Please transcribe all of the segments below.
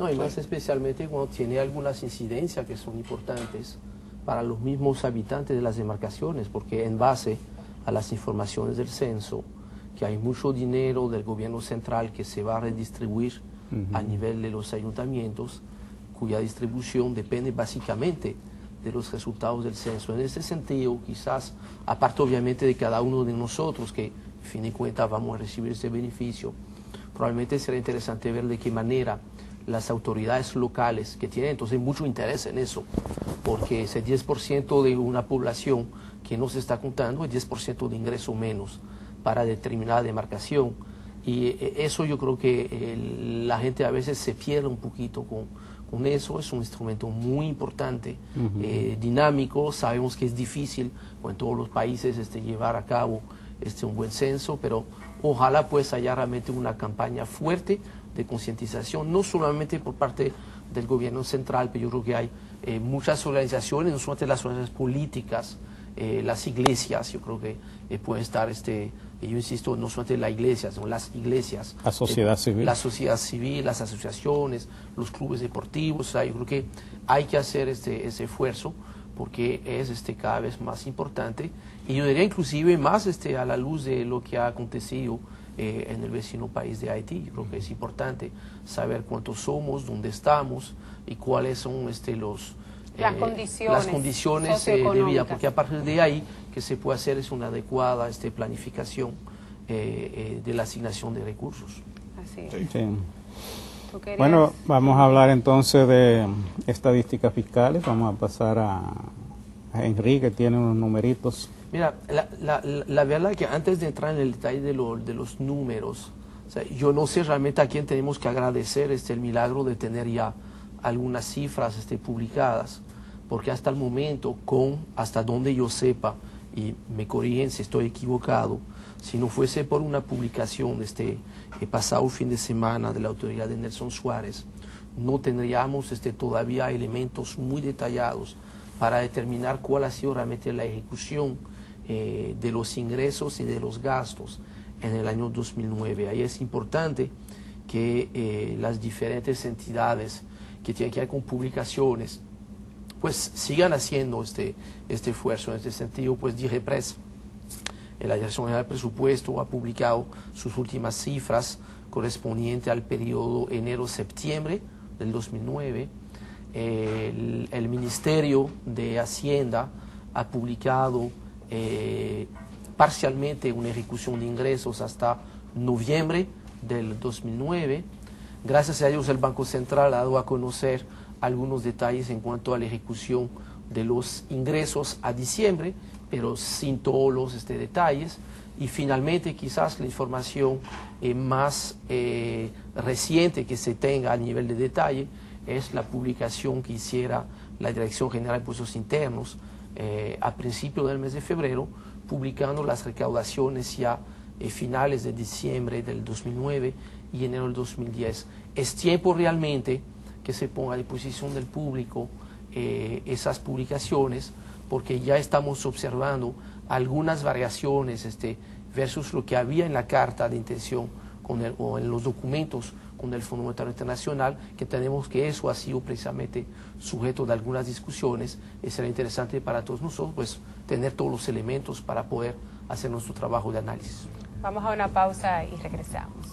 No, y más especialmente cuando tiene algunas incidencias que son importantes para los mismos habitantes de las demarcaciones, porque en base a las informaciones del censo, que hay mucho dinero del gobierno central que se va a redistribuir a nivel de los ayuntamientos, cuya distribución depende básicamente de los resultados del censo. En ese sentido, quizás, aparte obviamente de cada uno de nosotros, que en fin de cuentas vamos a recibir ese beneficio, probablemente será interesante ver de qué manera las autoridades locales, que tienen entonces mucho interés en eso, porque ese 10% de una población que no se está contando es 10% de ingreso menos para determinada demarcación, y eso yo creo que la gente a veces se pierde un poquito con eso. Es un instrumento muy importante, dinámico. Sabemos que es difícil en todos los países llevar a cabo un buen censo, pero ojalá pues haya realmente una campaña fuerte de concientización, no solamente por parte del gobierno central, pero yo creo que hay muchas organizaciones, no solamente las organizaciones políticas, las iglesias, yo creo que pueden estar, yo insisto, no solamente las iglesias, sino las iglesias, la sociedad civil, las asociaciones, los clubes deportivos. O sea, yo creo que hay que hacer ese esfuerzo, porque es cada vez más importante, y yo diría inclusive más a la luz de lo que ha acontecido en el vecino país de Haití. Yo creo que es importante saber cuántos somos, dónde estamos y cuáles son las condiciones de vida, porque a partir de ahí que se puede hacer es una adecuada planificación de la asignación de recursos. Así es. Sí. Bueno, vamos a hablar entonces de estadísticas fiscales. Vamos a pasar a Enrique, que tiene unos numeritos. Mira, la verdad es que antes de entrar en el detalle de los números, o sea, yo no sé realmente a quién tenemos que agradecer el milagro de tener ya algunas cifras publicadas, porque hasta el momento, hasta donde yo sepa, y me corrigen si estoy equivocado, si no fuese por una publicación pasado fin de semana de la autoridad de Nelson Suárez, no tendríamos todavía elementos muy detallados para determinar cuál ha sido realmente la ejecución de los ingresos y de los gastos en el año 2009. Ahí es importante que las diferentes entidades que tienen que ver con publicaciones pues sigan haciendo este esfuerzo. En este sentido, pues DIGEPRES, la Dirección General del Presupuesto, ha publicado sus últimas cifras correspondientes al periodo enero-septiembre del 2009. El Ministerio de Hacienda ha publicado parcialmente una ejecución de ingresos hasta noviembre del 2009. Gracias a ellos el Banco Central ha dado a conocer algunos detalles en cuanto a la ejecución de los ingresos a diciembre, pero sin todos los detalles. Y finalmente, quizás la información más reciente que se tenga a nivel de detalle es la publicación que hiciera la Dirección General de Impuestos Internos a principios del mes de febrero, publicando las recaudaciones ya finales de diciembre del 2009 y enero del 2010. Es tiempo realmente que se ponga a disposición del público esas publicaciones, porque ya estamos observando algunas variaciones versus lo que había en la carta de intención o en los documentos con el Fondo Monetario Internacional, que tenemos que eso ha sido precisamente sujeto de algunas discusiones. Será interesante para todos nosotros pues tener todos los elementos para poder hacer nuestro trabajo de análisis. Vamos a una pausa y regresamos.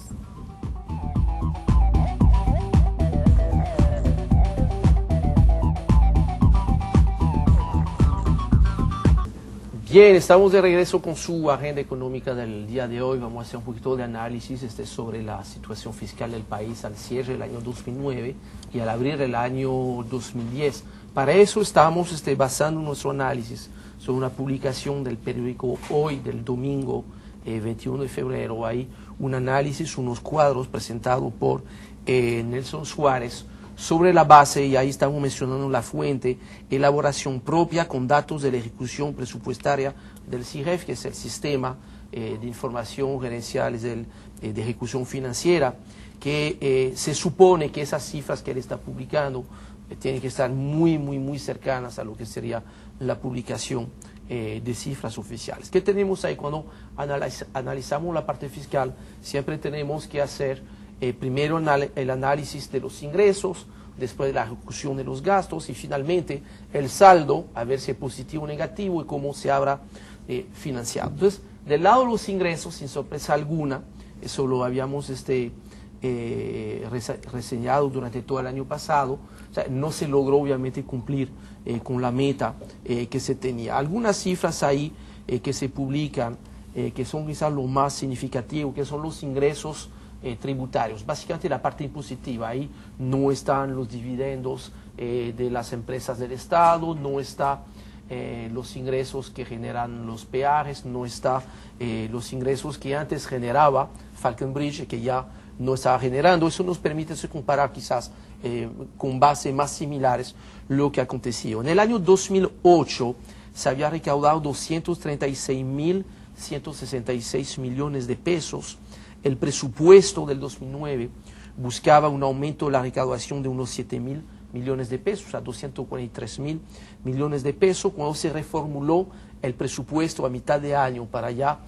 Bien, estamos de regreso con su agenda económica del día de hoy. Vamos a hacer un poquito de análisis sobre la situación fiscal del país al cierre del año 2009 y al abrir el año 2010. Para eso estamos basando nuestro análisis sobre una publicación del periódico Hoy, del domingo 21 de febrero. Hay un análisis, unos cuadros presentados por Nelson Suárez, sobre la base, y ahí estamos mencionando la fuente, elaboración propia con datos de la ejecución presupuestaria del CIGEF, que es el Sistema de Información Gerenciales de Ejecución Financiera, que se supone que esas cifras que él está publicando tienen que estar muy cercanas a lo que sería la publicación de cifras oficiales. ¿Qué tenemos ahí? Cuando analizamos la parte fiscal, siempre tenemos que hacer primero el análisis de los ingresos, después la ejecución de los gastos y finalmente el saldo, a ver si es positivo o negativo y cómo se habrá financiado. Entonces, del lado de los ingresos, sin sorpresa alguna, eso lo habíamos reseñado durante todo el año pasado, o sea, no se logró obviamente cumplir con la meta que se tenía. Algunas cifras ahí que se publican, que son quizás lo más significativo, que son los ingresos tributarios, básicamente la parte impositiva. Ahí no están los dividendos de las empresas del Estado, no está los ingresos que generan los peajes, no está los ingresos que antes generaba Falconbridge, que ya no estaba generando. Eso nos permite comparar quizás con bases más similares lo que aconteció. En el año 2008 se había recaudado 236.166 millones de pesos. El presupuesto del 2009 buscaba un aumento de la recaudación de unos 7.000 millones de pesos, a 243.000 millones de pesos. Cuando se reformuló el presupuesto a mitad de año para ya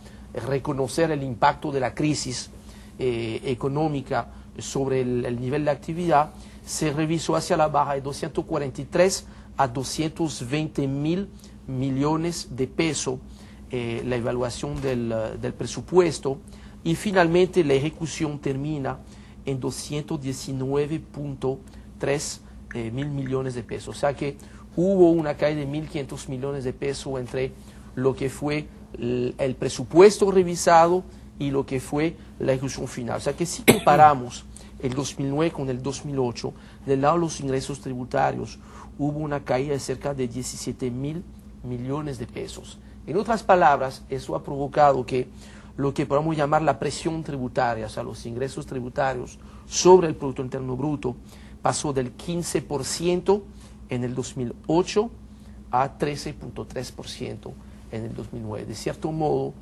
reconocer el impacto de la crisis económica sobre el nivel de actividad, se revisó hacia la baja de 243 a 220.000 millones de pesos la evaluación del presupuesto, y finalmente la ejecución termina en 219.3 mil millones de pesos. O sea que hubo una caída de 1.500 millones de pesos entre lo que fue el presupuesto revisado y lo que fue la ejecución final. O sea que si comparamos el 2009 con el 2008, del lado de los ingresos tributarios hubo una caída de cerca de 17.000 millones de pesos. En otras palabras, eso ha provocado que lo que podemos llamar la presión tributaria, o sea, los ingresos tributarios sobre el Producto Interno Bruto, pasó del 15% en el 2008 a 13.3% en el 2009. De cierto modo,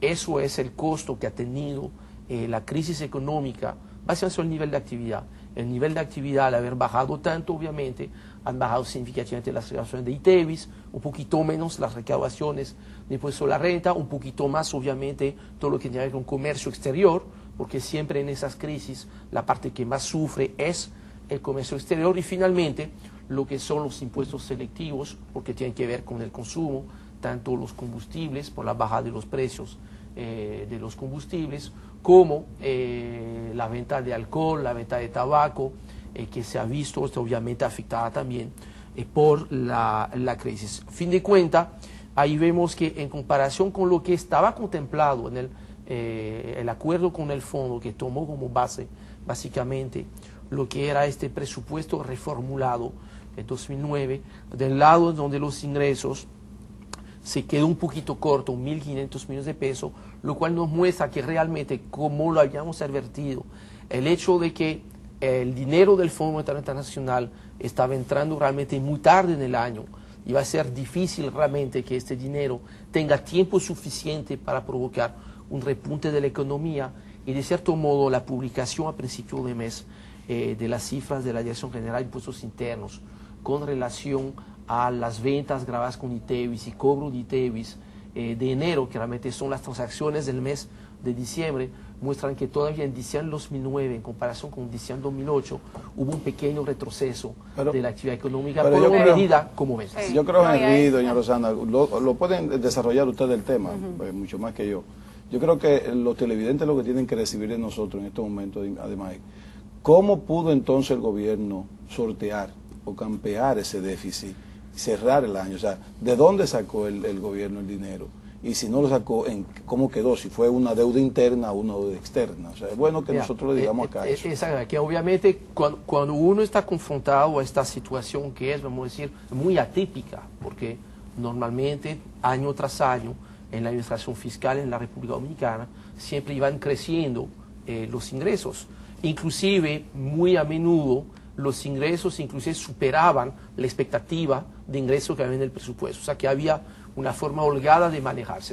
eso es el costo que ha tenido la crisis económica, básicamente sobre el nivel de actividad. El nivel de actividad, al haber bajado tanto, obviamente, han bajado significativamente las recaudaciones de ITEVIS, un poquito menos las recaudaciones de impuesto a la renta, un poquito más, obviamente, todo lo que tiene que ver con comercio exterior, porque siempre en esas crisis la parte que más sufre es el comercio exterior, y finalmente lo que son los impuestos selectivos, porque tienen que ver con el consumo, tanto los combustibles, por la baja de los precios de los combustibles, como la venta de alcohol, la venta de tabaco, que se ha visto obviamente afectada también por la crisis. Fin de cuentas, ahí vemos que en comparación con lo que estaba contemplado en el acuerdo con el fondo, que tomó como base básicamente lo que era este presupuesto reformulado en 2009, del lado donde los ingresos se quedó un poquito corto, 1.500 millones de pesos, lo cual nos muestra que realmente, como lo habíamos advertido, el hecho de que el dinero del Fondo Monetario Internacional estaba entrando realmente muy tarde en el año, y va a ser difícil realmente que este dinero tenga tiempo suficiente para provocar un repunte de la economía, y de cierto modo la publicación a principio de mes de las cifras de la Dirección General de Impuestos Internos con relación a las ventas grabadas con ITEVIS y cobro de ITEVIS de enero, que realmente son las transacciones del mes de diciembre, muestran que todavía en diciembre 2009, en comparación con diciembre 2008, hubo un pequeño retroceso de la actividad económica por una medida como ves. Sí. Yo creo, Henry, doña Rosana, lo pueden desarrollar ustedes el tema, mucho más que yo. Yo creo que los televidentes lo que tienen que recibir de nosotros en estos momentos, además, ¿cómo pudo entonces el gobierno sortear o campear ese déficit, cerrar el año? O sea, ¿de dónde sacó el gobierno el dinero? Y si no lo sacó, ¿cómo quedó? Si fue una deuda interna o una deuda externa. O sea, es bueno que nosotros le digamos acá eso. Exacto, que obviamente cuando uno está confrontado a esta situación que es, vamos a decir, muy atípica, porque normalmente, año tras año, en la administración fiscal en la República Dominicana, siempre iban creciendo los ingresos. Inclusive, muy a menudo, los ingresos inclusive superaban la expectativa de ingreso que había en el presupuesto. O sea, que había una forma holgada de manejarse.